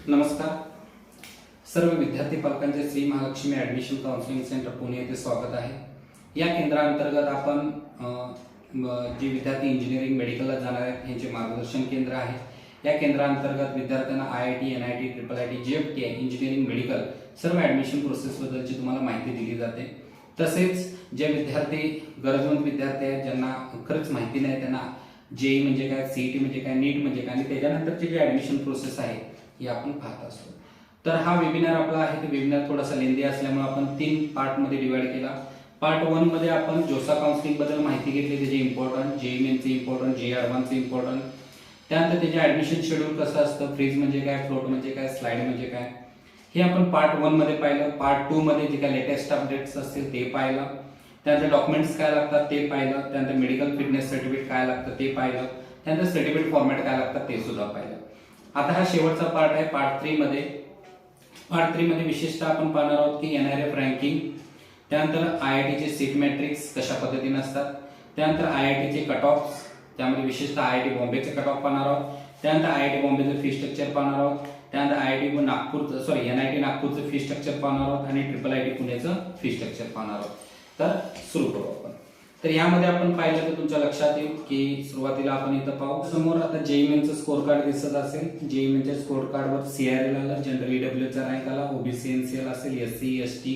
नमस्कार. सर्व विद्यार्थी पालकांचे Shri Mahalakshmi admission counselling centre Pune येथे स्वागत आहे. या केंद्राअंतर्गत आपण जे विद्यार्थी इंजिनिअरिंग मेडिकलला जाणार आहेत यांचे मार्गदर्शन केंद्र आहे. या केंद्राअंतर्गत विद्यार्थ्यांना IIT, NIT, IIIT, JFT engineering medical सर्व ॲडमिशन प्रोसेसबद्दलची तुम्हाला माहिती दिली जाते. तसेच जे विद्यार्थी गरजवंत विद्यार्थी आहेत ज्यांना खरंच माहिती नाही त्यांना JEE म्हणजे काय, CET म्हणजे काय, नीट म्हणजे काय आणि त्याच्यानंतरची जी ॲडमिशन प्रोसेस आहे ही आपण पाहत असतो. तर हा वेबिनार आपला आहे ते वेबिनार थोडासा लेंदी असल्यामुळे आपण 3 पार्टमध्ये डिवाइड केला. पार्ट 1 मध्ये आपण जोसा काउन्सिलिंग बद्दल माहिती घेतली, त्याचे इम्पॉर्टंट, JEE मेनचे इम्पॉर्टंट, JEE ॲडव्हान्सचे इम्पॉर्टंट. त्यानंतर त्याचे ॲडमिशन शेड्यूल कसं असतं, फ्रीज म्हणजे काय, फ्लोट म्हणजे काय, स्लाइड म्हणजे काय, हे आपण पार्ट 1 मध्ये पाहिलं. पार्ट 2 मध्ये जे काय लेटेस्ट अपडेट्स असतील ते पाहिलं. त्यानंतर डॉक्युमेंट्स काय लागतात ते पाहिलं. त्यानंतर मेडिकल फिटनेस सर्टिफिकेट काय लागतं ते पाहिलं. त्यानंतर सर्टिफिकेट फॉर्मॅट काय लागतात ते सुद्धा पाहिलं. आता हा शेवटचा पार्ट आहे पार्ट 3 मध्ये. पार्ट 3 मध्ये विशेषतः आपण पाहणार आहोत की NRF रँकिंग, त्यानंतर IIT चे सीट मॅट्रिक्स कशा पद्धतीने असतात, त्यानंतर IIT चे कट ऑफ, त्यामध्ये विशेषतः IIT बॉम्बेचे कट ऑफ पाहणार आहोत. त्यानंतर IIT बॉम्बेचं फी स्ट्रक्चर पाहणार आहोत. त्यानंतर NIT नागपूरचं फी स्ट्रक्चर पाहणार आहोत आणि IIT पुणेचं फी स्ट्रक्चर पाहणार आहोत. तर सुरू करू आपण. तर यामध्ये आपण पाहिलं तर तुमच्या लक्षात येईल की सुरुवातीला आपण इथं पाहू समोर आता JEE मेनचं स्कोर कार्ड दिसत असेल. JEE मेनच्या स्कोर कार्डवर CRL आला, जनरल EWचा रँक आला, OBC NCL असेल, SC ST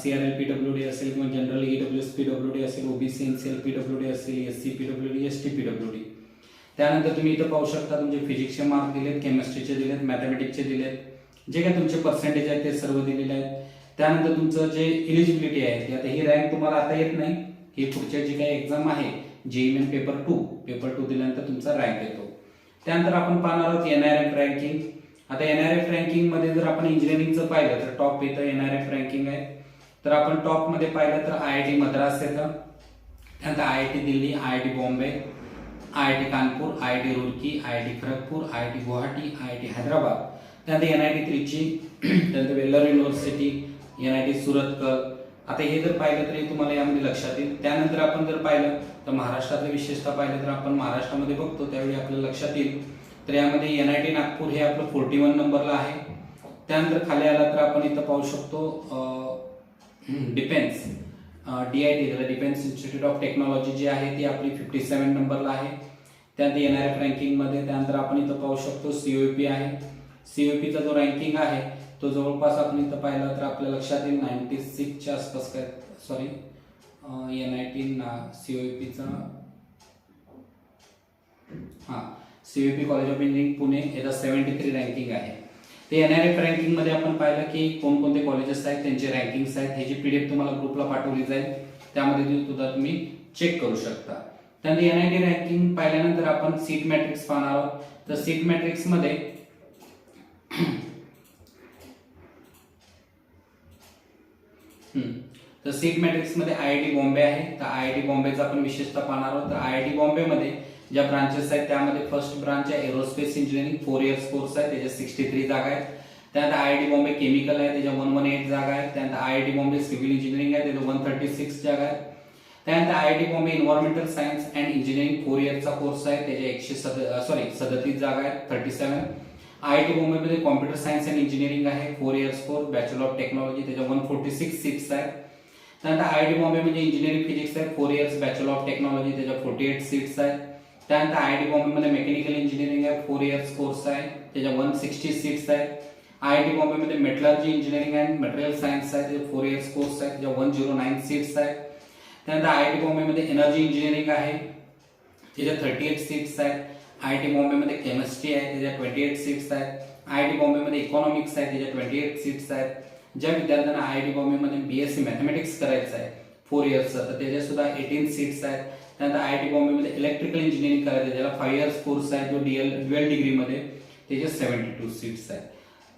CRL PWD असेल किंवा जनरल EWS PWD असेल, OBC NCL PWD असेल, SC PWD ST PWD. त्यानंतर तुम्ही इथं पाहू शकता तुमचे फिजिक्सचे मार्क दिलेत, केमिस्ट्रीचे दिलेत, मॅथमॅटिक्सचे दिलेत, जे काय तुमचे पर्सेंटेज आहेत ते सर्व दिलेले आहेत. त्यानंतर तुमचं जे इलिजिबिलिटी आहे आता ही रँक तुम्हाला आता येत नाही, ही पुढच्या जी काही एक्झाम आहे JEE मेन पेपर 2 दिल्यानंतर तुमचा रँक येतो. त्यानंतर आपण पाहणार आहोत NRF रँकिंग. आता NRF रँकिंग मध्ये जर आपण इंजिनिअरिंगचं पाहिलं तर टॉप इथं NRF रँकिंग आहे. तर आपण टॉप मध्ये पाहिलं तर IIT मद्रास येतं, त्यानंतर IIT Delhi, IIT Bombay, IIT Kanpur, IIT Roorkee, IIT Kharagpur, IIT Guwahati, IIT Hyderabad, त्यानंतर NIT त्रिची, त्यानंतर वेल्लोर युनिव्हर्सिटी, NIT सुरतकर. आता हे जर पाहिलं तर तुम्हाला यामध्ये लक्षात येईल. त्यानंतर आपण जर पाहिलं तर महाराष्ट्रातलं विशेषतः पाहिलं तर आपण महाराष्ट्रामध्ये बघतो त्यावेळी आपल्याला लक्षात येईल. तर यामध्ये NIT नागपूर हे आपलं 41 नंबरला आहे. त्यानंतर खाली आला तर आपण इथं पाहू शकतो defence DIT defence institute of technology जी आहे ती आपली 57 नंबरला आहे. त्यानंतर NRF रँकिंग मध्ये त्यानंतर आपण इथं पाहू शकतो COEP आहे. COEPचा जो रँकिंग आहे तो जवळपास आपण इथं पाहिला तर आपल्या लक्षात येईल 96 च्या आसपास काय, sorry NIT COEPचा COEP college of engineering Pune याचा 73 रँकिंग आहे. ते NRF रँकिंग मध्ये आपण पाहिलं की कोणकोणते कॉलेजेस आहेत त्यांचे रँकिंग्स आहेत. ह्याची PDF तुम्हाला ग्रुपला पाठवली जाईल, त्यामध्ये सुद्धा तुम्ही चेक करू शकता. त्यानंतर NIT रँकिंग पाहिल्यानंतर आपण सीट मॅट्रिक्स पाहणार आहोत. तर सीट मॅट्रिक्स मध्ये तर सीट मॅट्रिक्स मध्ये IIT बॉम्बे आहे. तर IIT बॉम्बेचा आपण विशेषतः पाहणार आहोत. तर IIT बॉम्बे मध्ये ज्या ब्रांचेस आहेत त्यामध्ये फर्स्ट ब्रांच आहे एरोस्पेस इंजिनिअरिंग, 4 इयर्स कोर्स आहे, त्याच्या 63 जागा आहेत. त्यानंतर IIT बॉम्बे केमिकल आहे, त्याच्या 118 जागा आहेत. त्यानंतर IIT बॉम्बे सिव्हिल इंजिनिअरिंग आहे, त्याच्या 136 जागा आहेत. त्यानंतर IIT Bombay environmental science and engineering 4 इयर्सचा कोर्स आहे, त्याच्या 37 जागा आहेत, 37. IIT बॉम्बे मध्ये कॉम्प्युटर सायन्स अँड इंजिनिअरिंग आहे, 4 years course, bachelor of technology, त्याच्या 146 सीट्स आहेत. त्यानंतर IIT बॉम्बे मध्ये इंजिनिअरिंग फिजिक्स आहे, 4 इयर्स, बॅचलर ऑफ टेक्नॉलॉजी, त्याच्या 48 सीट्स आहेत. त्यानंतर IIT बॉम्बे मध्ये मेकॅनिकल इंजिनिअरिंग आहे, 4 इयर्स कोर्स आहे, त्याच्या 160 सीट्स आहेत. IIT बॉम्बे मध्ये metallurgy engineering and material science आहे, त्याच्या 4 इयर्स कोर्स आहे, त्याच्या 109 सीट्स आहेत. त्यानंतर IIT बॉम्बे मध्ये एनर्जी इंजिनिअरिंग आहे, त्याच्या 38 सीट्स आहेत. IIT बॉम्बे मध्ये केमिस्ट्री आहे, त्याच्या 28 सीट्स आहेत. IIT बॉम्बे मध्ये इकॉनॉमिक्स आहे, त्याच्या 28 सीट्स आहेत. ज्या विद्यार्थ्यांना IIT बॉम्बे मध्ये BSc मॅथमॅटिक्स करायचं आहे 4 इयर्सचं तर त्याच्या सुद्धा 18 सीट्स आहेत. त्यानंतर IIT बॉम्बे मध्ये इलेक्ट्रिकल इंजिनिअरिंग करायचं त्याला 5 इयर्स कोर्स आहे जो ड्युअल डिग्री मध्ये, त्याच्या 72 सीट्स आहेत.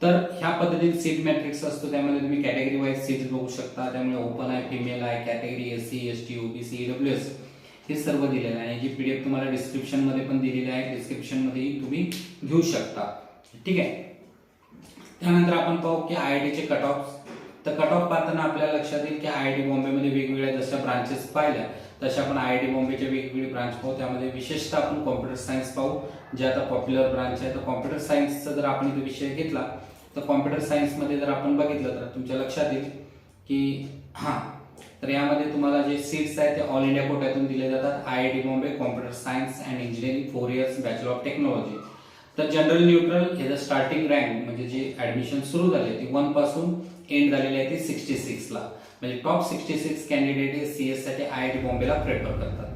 तर ह्या पद्धतीने सीट मॅट्रिक्स असतो, त्यामध्ये तुम्ही कॅटेगरी वाईज सीट्स बघू शकता. त्यामुळे ओपन आहे, फिमेल आहे, category SC ST OBC EWS हे सर्व दिलेलं आहे. जी PDF तुम्हाला डिस्क्रिप्शन मध्ये पण दिलेली आहे, डिस्क्रिप्शन मध्ये तुम्ही घेऊ शकता. ठीक आहे. त्यानंतर आपण पाहू की IIT चे कट ऑफ. तर कट ऑफ पाहताना आपल्याला लक्षात येईल की IIT बॉम्बे मध्ये वेगवेगळ्या जशा ब्रांचेस पाहिल्या तसे आपण IIT बॉम्बेचे वेगवेगळे ब्रांच पाहू. त्यामध्ये विशेषतः आपण कॉम्प्युटर सायन्स पाहू, जे आता पॉप्युलर ब्रांच आहे. तर कॉम्प्युटर सायन्सचा जर आपण इथे विषय घेतला तर कॉम्प्युटर सायन्समध्ये जर आपण बघितलं तर तुमच्या लक्षात येईल की तर यामध्ये तुम्हाला जे सीट्स आहेत ते ऑल इंडिया कोट्यातून दिले जातात. IIT Bombay computer science and engineering 4 years bachelor of technology. तर जनरल न्यूट्रल हे द स्टार्टिंग रँक म्हणजे जे ऍडमिशन सुरू झाले ती 1 पासून एंड झालेली आहे ती 66 ला. म्हणजे टॉप 66 कॅन्डिडेट हे CS साठी IIT बॉम्बेला प्रेफर करतात.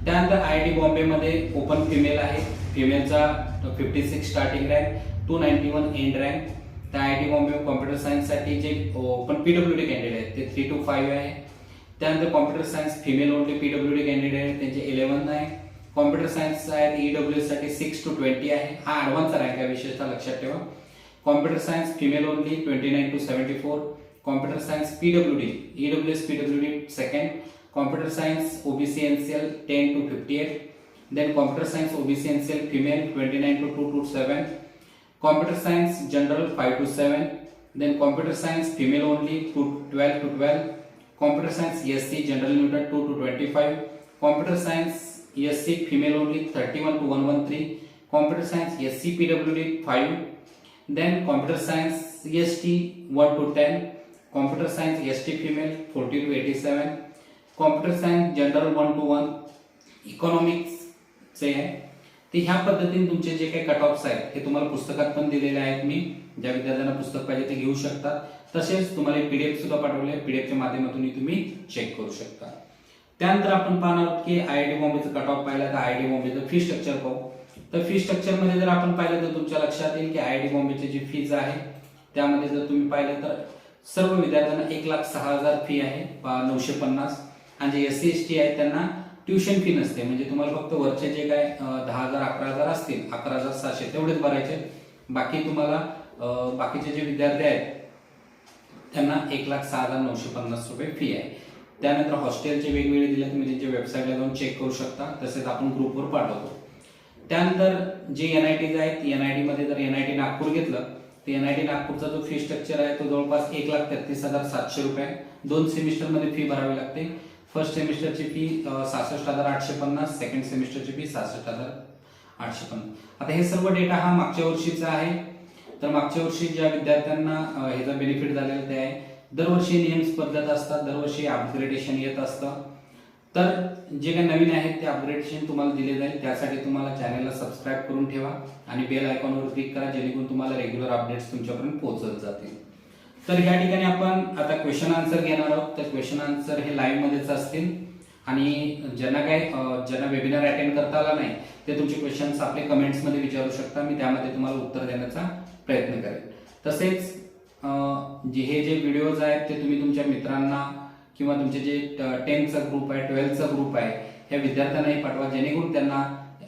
त्यानंतर IIT बॉम्बेमध्ये ओपन फिमेल आहे. फिमेलचा 56 स्टार्टिंग रँक, 291 एंड रँक. त्या IIT बॉम्बे कॉम्प्युटर सायन्स साठी जे ओपन PWD कॅन्डिडेट आहेत ते 3 to 5 आहे. त्यानंतर computer science female only PWD candidate आहेत त्यांचे 11 आहे. कॉम्प्युटर सायन्स आहे EWS साठी 6 to 20 आहे. हा ऍडव्हान्सचा रँक आहे, विशेषतः लक्षात ठेवा. Computer science female only 29 to 74. Computer science PWD EWS PWD second. Computer science OBC NCL 10 to 58. Then computer science OBC NCL female 29 to 2 to 7. Computer science general 5 to 7. Then computer science female only 12 to 12. Computer science SC general neutral 2 to 25. Computer science SC female only 31 to 113. Computer science SC PWD 5. Then computer science ST 1 to 10. Computer science ST female 40 to 87. Computer science general 1 to 1. Economics चे आहे. ते ह्या पद्धतीने तुमचे जे काही cut offs आहेत हे तुम्हाला पुस्तकात पण दिलेले आहेत. मी ज्या विद्यार्थ्यांना पुस्तक पाहिजे ते घेऊ शकता. तसेच तुम्हाला PDF सुद्धा पाठवले, PDF च्या माध्यमातून तुम्ही चेक करू शकता. त्यानंतर आपण पाहणार आहोत की IIT बॉम्बेचं कट ऑफ पाहिलं तर IIT बॉम्बेचं फी स्ट्रक्चर पाहू. तर फी स्ट्रक्चर मध्ये जर आपण पाहिलं तर तुमच्या लक्षात येईल की IIT बॉम्बेची जी फीज आहे त्यामध्ये जर तुम्ही पाहिलं तर सर्व विद्यार्थ्यांना 1,06,000 फी आहे 950. आणि जे SC ST आहेत त्यांना ट्युशन फी नसते. म्हणजे तुम्हाला फक्त वरचे जे काय 10,000 11,000 असतील 11,700 तेवढेच भरायचे. बाकी तुम्हाला बाकीचे जे विद्यार्थी आहेत त्यांना 1,06,950 रुपये फी आहे. त्यानंतर हॉस्टेलचे वेगवेगळे दिले तुम्ही त्यांच्या वेबसाईटला जाऊन चेक करू शकता. तसेच आपण ग्रुपवर पाठवतो. त्यानंतर जे NITs आहेत NIT मध्ये जर NIT नागपूर घेतलं तर NIT नागपूरचा जो फी स्ट्रक्चर आहे तो जवळपास 1,33,700 रुपये. 2 सेमिस्टर मध्ये फी भरावी लागते. फर्स्ट सेमिस्टरची फी 66,850, सेकंड सेमिस्टरची फी 66,850. आता हे सर्व डेटा हा मागच्या वर्षीचा आहे. तर मागच्या वर्षी ज्या विद्यार्थ्यांना ह्याचा बेनिफिट झालेला ते आहे. दरवर्षी नियम बदलत असतात, दरवर्षी अपग्रेडेशन येत असतं. तर जे काही नवीन आहेत ते अपग्रेडेशन तुम्हाला दिले जाईल. त्यासाठी तुम्हाला चॅनलला सबस्क्राईब करून ठेवा आणि बेल आयकॉनवर क्लिक करा, जेणेकरून तुम्हाला रेग्युलर अपडेट्स तुमच्यापर्यंत पोहोचत जातील. तर या ठिकाणी आपण आता क्वेश्चन आन्सर घेणार आहोत. तर क्वेश्चन आन्सर हे लाईव्ह मध्येच असतील आणि ज्यांना वेबिनार अटेंड करता आला नाही ते तुमचे क्वेश्चन्स आपले कमेंट्स मध्ये विचारू शकता. मी त्यामध्ये तुम्हाला उत्तर देण्याचा प्रयत्न करेन. तसेच हे जे व्हिडिओज आहेत ते तुम्ही तुमच्या मित्रांना किंवा तुमचे जे 10th चा ग्रुप आहे 12th चा ग्रुप आहे ह्या विद्यार्थ्यांनाही पाठवा, जेणेकरून त्यांना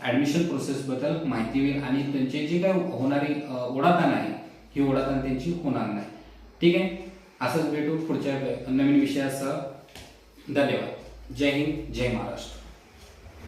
ऍडमिशन प्रोसेस बद्दल माहिती होईल आणि त्यांची जी काय होणारी ओढाताण आहे ही ओढाताण त्यांची होणार नाही. ठीक आहे. असंच भेटू पुढच्या नवीन विषयासह. धन्यवाद. जय हिंद, जय महाराष्ट्र.